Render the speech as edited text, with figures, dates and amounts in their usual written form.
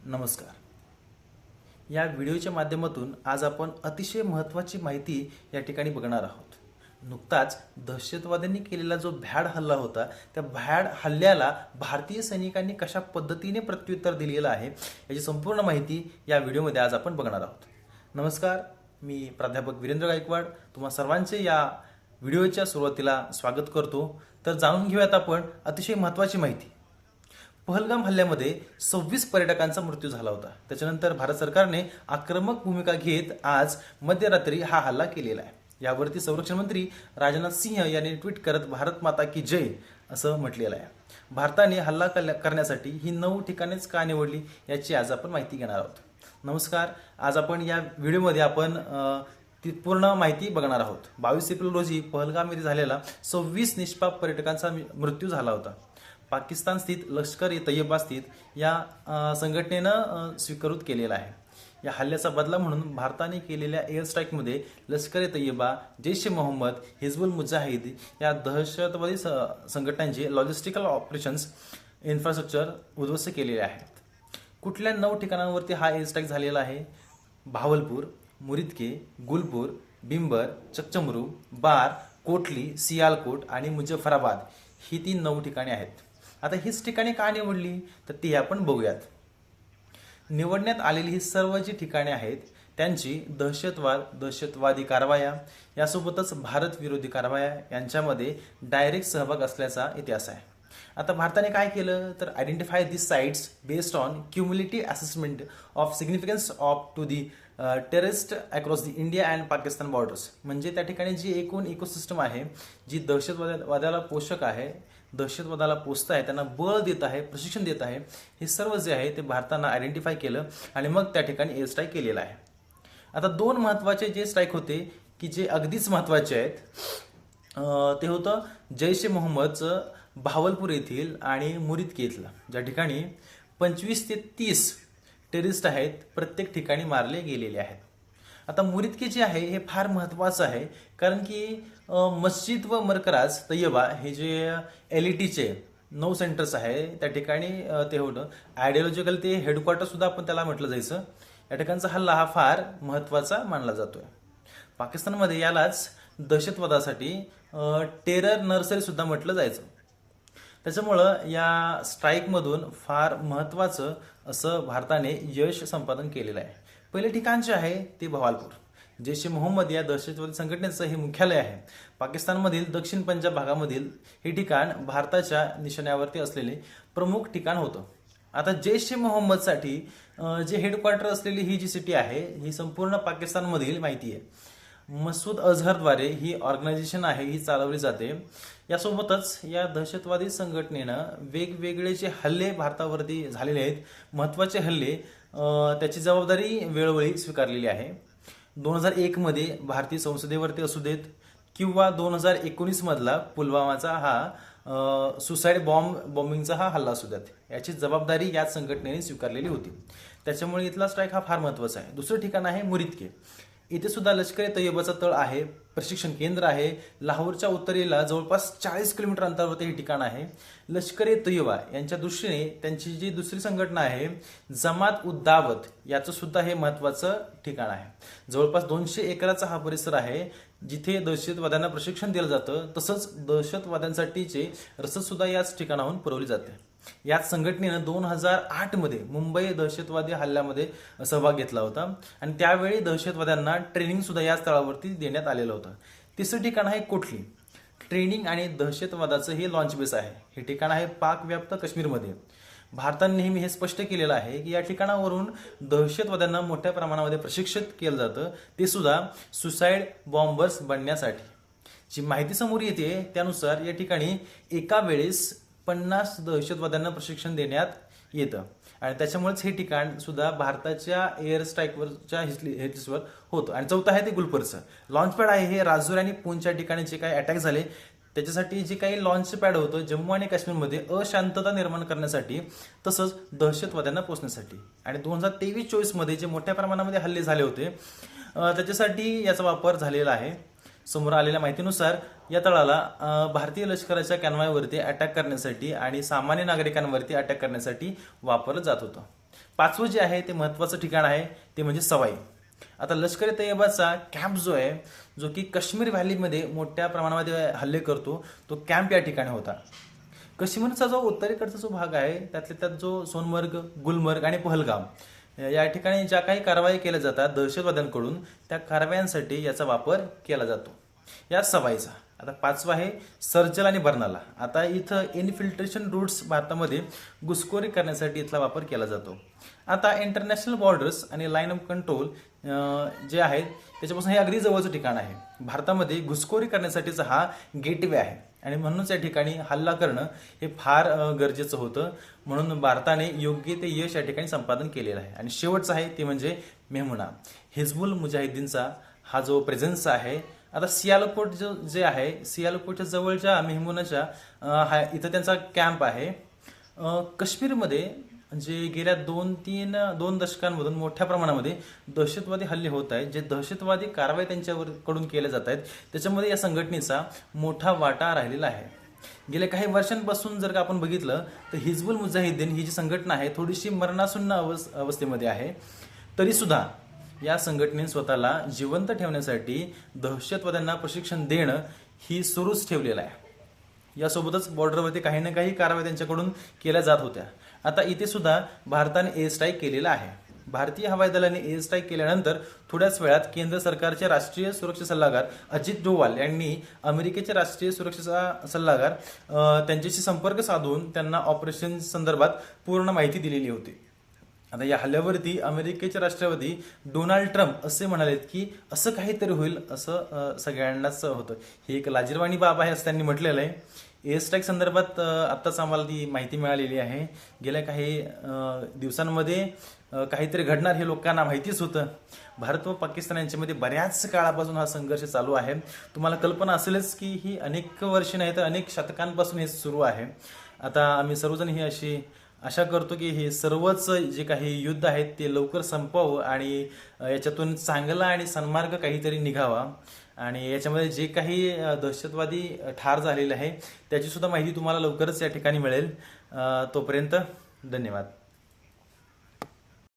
नमस्कार. या व्हिडिओच्या माध्यमातून आज आपण अतिशय महत्त्वाची माहिती या ठिकाणी बघणार आहोत. नुकताच दहशतवाद्यांनी केलेला जो भ्याड हल्ला होता, त्या भ्याड हल्ल्याला भारतीय सैनिकांनी कशा पद्धतीने प्रत्युत्तर दिलेलं आहे याची संपूर्ण माहिती या व्हिडिओमध्ये आज आपण बघणार आहोत. नमस्कार, मी प्राध्यापक वीरेंद्र गायकवाड तुम्हा सर्वांचे या व्हिडिओच्या सुरुवातीला स्वागत करतो. तर जाणून घेऊयात आपण अतिशय महत्त्वाची माहिती. पहलगाम हल्ल्यामध्ये 26 पर्यटकांचा मृत्यू झाला होता. त्याच्यानंतर भारत सरकारने आक्रमक भूमिका घेत आज मध्यरात्री हा हल्ला केलेला आहे. यावरती संरक्षण मंत्री राजनाथ सिंह यांनी ट्विट करत भारत माता की जय असं म्हटलेलं आहे. भारताने हल्ला करण्यासाठी ही 9 ठिकाणेच का निवडली याची आज आपण माहिती घेणार आहोत. नमस्कार, आज आपण या व्हिडिओमध्ये आपण ती पूर्ण माहिती बघणार आहोत. 22 एप्रिल रोजी पहलगाम येथे झालेला 26 निष्पाप पर्यटकांचा मृत्यू झाला होता. पाकिस्तान स्थित लष्कर-ए-तैयबा स्थित या संघटनेनं स्वीकृत केलेला आहे. या हल्ल्याचा बदला म्हणून भारताने केलेल्या एअर स्ट्राईकमध्ये लष्कर-ए-तैयबा, जैश-ए-मोहम्मद, हिजबुल मुजाहिद या दहशतवादी संघटनांचे लॉजिस्टिकल ऑपरेशन्स इन्फ्रास्ट्रक्चर उद्ध्वस्त केलेले आहेत. कुठल्या 9 ठिकाणांवरती हा एअर स्ट्राईक झालेला आहे? भावलपूर, मुरिदके, गुलपूर, बिंबर, चकचमरू, बार, कोटली, सियालकोट आणि मुझफ्फराबाद ही 9 ठिकाणे आहेत. आता हीच ठिकाणे का निवडली तर ती आपण बघूयात. निवडण्यात आलेली ही सर्व जी ठिकाणे आहेत त्यांची दहशतवादी कारवाया यासोबतच भारत विरोधी कारवाया यांच्यामध्ये डायरेक्ट सहभाग असल्याचा इतिहास आहे. आता भारताने काय केलं तर identify this sites based on cumulative assessment of significance of to the terrorist across the India and Pakistan borders. म्हणजे त्या ठिकाणी जी एकूण इकोसिस्टम आहे, जी दहशतवादाला पोषक आहे, दहशतवादाला पोचत आहे, त्यांना बळ देत आहे, प्रशिक्षण देत आहे, हे सर्व जे आहे ते भारतानं आयडेंटिफाय केलं आणि मग त्या ठिकाणी एअर स्ट्राईक केलेला आहे. आता 2 महत्त्वाचे जे स्ट्राईक होते की जे अगदीच महत्त्वाचे आहेत ते होतं जैश-ए-मोहम्मदचं भावलपूर येथील आणि मुरिदके येथलं, ज्या ठिकाणी 25 ते 30 टेररिस्ट आहेत, प्रत्येक ठिकाणी मारले गेलेले आहेत. आता मुरिदके जे आहे हे फार महत्त्वाचं आहे, कारण की मस्जिद व मरकराज तैयबा हे जे LETचे 9 सेंटर्स आहे त्या ठिकाणी ते होतं. आयडिओलॉजिकल ते हेडक्वार्टर सुद्धा आपण त्याला म्हटलं जायचं. या ठिकाणचा हल्ला हा फार महत्त्वाचा मानला जातोय. पाकिस्तानमध्ये यालाच दहशतवादासाठी टेरर नर्सरी सुद्धा म्हटलं जायचं. त्याच्यामुळं या स्ट्राईकमधून फार महत्त्वाचं असं भारताने यश संपादन केलेलं आहे. पहिले ठिकाण जे आहे ते भावलपूर. जैश-ए-मोहम्मद या दहशतवादी संघटनेचं हे मुख्यालय आहे. पाकिस्तानमधील दक्षिण पंजाब भागामधील हे ठिकाण भारताच्या निशाण्यावरती असलेले प्रमुख ठिकाण होतं. आता जैश-ए-मोहम्मदसाठी जे हेडक्वार्टर असलेली ही जी सिटी आहे ही संपूर्ण पाकिस्तानमधील माहिती आहे. मसूद अझहरद्वारे ही ऑर्गनायझेशन आहे ही चालवली जाते. यासोबतच या दहशतवादी संघटनेनं वेगवेगळे जे हल्ले भारतावरती झालेले आहेत, महत्त्वाचे हल्ले, त्याची जबाबदारी वेळोवेळी स्वीकारलेली आहे. 2001 भारतीय संसदेवरती असू देत किंवा 2019 मधला पुलवामाचा हा सुसाईड बॉम्बिंगचा हा हल्ला असू देत, याची जबाबदारी याच संघटनेने स्वीकारलेली होती. त्याच्यामुळे इथला स्ट्राईक हा फार महत्त्वाचा आहे. दुसरं ठिकाण आहे मुरिदके. इथे सुद्धा लष्कर-ए-तैयबाचा तळ आहे, प्रशिक्षण केंद्र आहे. लाहोरच्या उत्तरेला जवळपास 40 किलोमीटर अंतरावरती हे ठिकाण आहे. लष्कर-ए-तैयबा यांच्या दृष्टीने त्यांची जी दुसरी संघटना आहे जमात-उद-दावत याचं सुद्धा हे महत्त्वाचं ठिकाण आहे. जवळपास 200 एकराचा हा परिसर आहे जिथे दहशतवाद्यांना प्रशिक्षण दिलं जातं. तसंच दहशतवाद्यांसाठीचे रसद सुद्धा याच ठिकाणाहून पुरवली जाते. याच संघटनेनं 2008 मुंबई दहशतवादी हल्ल्यामध्ये सहभाग घेतला होता आणि त्यावेळी दहशतवाद्यांना ट्रेनिंग सुद्धा याच तळावरती देण्यात आलेलं होतं. तिसरं ठिकाण आहे कोटली. ट्रेनिंग आणि दहशतवादाचं हे लॉन्च बेस आहे. हे ठिकाण आहे पाकव्याप्त काश्मीरमध्ये. भारताने नेहमी हे स्पष्ट केलेलं आहे की या ठिकाणावरून दहशतवाद्यांना मोठ्या प्रमाणामध्ये प्रशिक्षित केलं जातं, ते सुद्धा सुसाईड बॉम्बर्स बनण्यासाठी. जी माहिती समोर येते त्यानुसार या ठिकाणी एका वेळेस 50 दहशतवाद्यांना प्रशिक्षण देण्यात येतं आणि त्याच्यामुळेच हे ठिकाण सुद्धा भारताच्या एअर स्ट्राईकवरच्या हिस्ट्रीवर होतं. आणि चौथं आहे ते गुलपूरचं लॉन्च पॅड आहे. हे राजौरी आणि पूंचच्या ठिकाणी जे काही अटॅक झाले त्याच्यासाठी जे काही लॉन्च पॅड होतं जम्मू आणि काश्मीरमध्ये अशांतता निर्माण करण्यासाठी तसंच दहशतवाद्यांना पोचण्यासाठी. आणि 2023-24 जे मोठ्या प्रमाणामध्ये हल्ले झाले होते त्याच्यासाठी याचा वापर झालेला आहे. समोर आलेल्या माहितीनुसार या तळाला भारतीय लष्कराच्या कॅनवायवरती अटॅक करण्यासाठी आणि सामान्य नागरिकांवरती अटॅक करण्यासाठी वापरलं जात होतं. पाचवं जे आहे ते महत्त्वाचं ठिकाण आहे ते म्हणजे सवाई. आता लष्कर ए तैयबाचा कॅम्प जो आहे, जो की काश्मीर व्हॅलीमध्ये मोठ्या प्रमाणामध्ये हल्ले करतो, तो कॅम्प या ठिकाणी होता. काश्मीरचा जो उत्तरेकडचा जो भाग आहे त्यातल्या त्यात जो सोनमर्ग, गुलमर्ग आणि पहलगाम या ठिकाणी ज्या काही कारवाई केल्या जातात दहशतवाद्यांकडून, त्या कारवायांसाठी याचा वापर केला जातो. या सवाईचा. आता पाचवा आहे सर्जल आणि बर्नाला. आता इथं इन्फिल्ट्रेशन रूट्स भारतामध्ये घुसखोरी करण्यासाठी इथला वापर केला जातो. आता इंटरनॅशनल बॉर्डर्स आणि लाईन ऑफ कंट्रोल जे आहेत त्याच्यापासून हे अगदी जवळचं ठिकाण आहे. भारतामध्ये घुसखोरी करण्यासाठीचा हा गेटवे आहे आणि म्हणूनच या ठिकाणी हल्ला करणं हे फार गरजेचं होतं. म्हणून भारताने योग्य ते यश या ठिकाणी संपादन केलेलं आहे. आणि शेवटचं आहे ते म्हणजे मेहुणा. हिजबुल मुजाहिदीनचा हा जो प्रेझेन्स आहे. आता सियालकोट जे आहे, सियालकोटच्या जवळच्या मेहमुनाच्या इथं त्यांचा कॅम्प आहे. काश्मीरमध्ये जे गेल्या दोन दशकांमधून मोठ्या प्रमाणामध्ये दहशतवादी हल्ले होत आहेत, जे दहशतवादी कारवाई त्यांच्यावर कडून केल्या जात आहेत, त्याच्यामध्ये या संघटनेचा मोठा वाटा राहिलेला आहे. गेल्या काही वर्षांपासून जर का आपण बघितलं तर हिजबुल मुजाहिदीन ही जी संघटना आहे थोडीशी मरणासन्न अवस्थेमध्ये आहे. तरीसुद्धा या संघटनेने स्वतःला जिवंत ठेवण्यासाठी दहशतवाद्यांना प्रशिक्षण देणं ही सुरूच ठेवलेलं आहे. यासोबतच बॉर्डरवरती काही ना काही कारवाई त्यांच्याकडून केल्या जात होत्या. आता इथे सुद्धा भारताने एअर स्ट्राईक केलेला आहे. भारतीय हवाई दलाने एअर स्ट्राईक केल्यानंतर थोड्याच वेळात केंद्र सरकारचे राष्ट्रीय सुरक्षा सल्लागार अजित डोवाल यांनी अमेरिकेचे राष्ट्रीय सुरक्षा सल्लागार त्यांच्याशी संपर्क साधून त्यांना ऑपरेशन संदर्भात पूर्ण माहिती दिलेली होती. आता या हल्ल्यावरती अमेरिकेचे राष्ट्रपती डोनाल्ड ट्रम्प असे म्हणालेत की असं काहीतरी होईल असं सगळ्यांनाच होतं. ही एक लाजिरवाणी बाब आहे असं त्यांनी म्हटलेलं आहे. एअर स्ट्राईक संदर्भात आत्ताच आम्हाला ती माहिती मिळालेली आहे. गेल्या काही दिवसांमध्ये काहीतरी घडणार हे लोकांना माहितीच होतं. भारत व पाकिस्तान यांच्यामध्ये बऱ्याच काळापासून हा संघर्ष चालू आहे. तुम्हाला कल्पना असेलच की ही अनेक वर्ष नाही तर अनेक शतकांपासून हे सुरू आहे. आता आम्ही सर्वजण ही अशी आशा करतो की हे सर्वच जे काही युद्ध आहेत ते लवकर संपवावं आणि याच्यातून चांगला आणि सन्मार्ग काहीतरी निघावा. आणि याच्यामध्ये जे काही दहशतवादी ठार झालेले आहे त्याची सुद्धा माहिती तुम्हाला लवकरच या ठिकाणी मिळेल. तोपर्यंत धन्यवाद.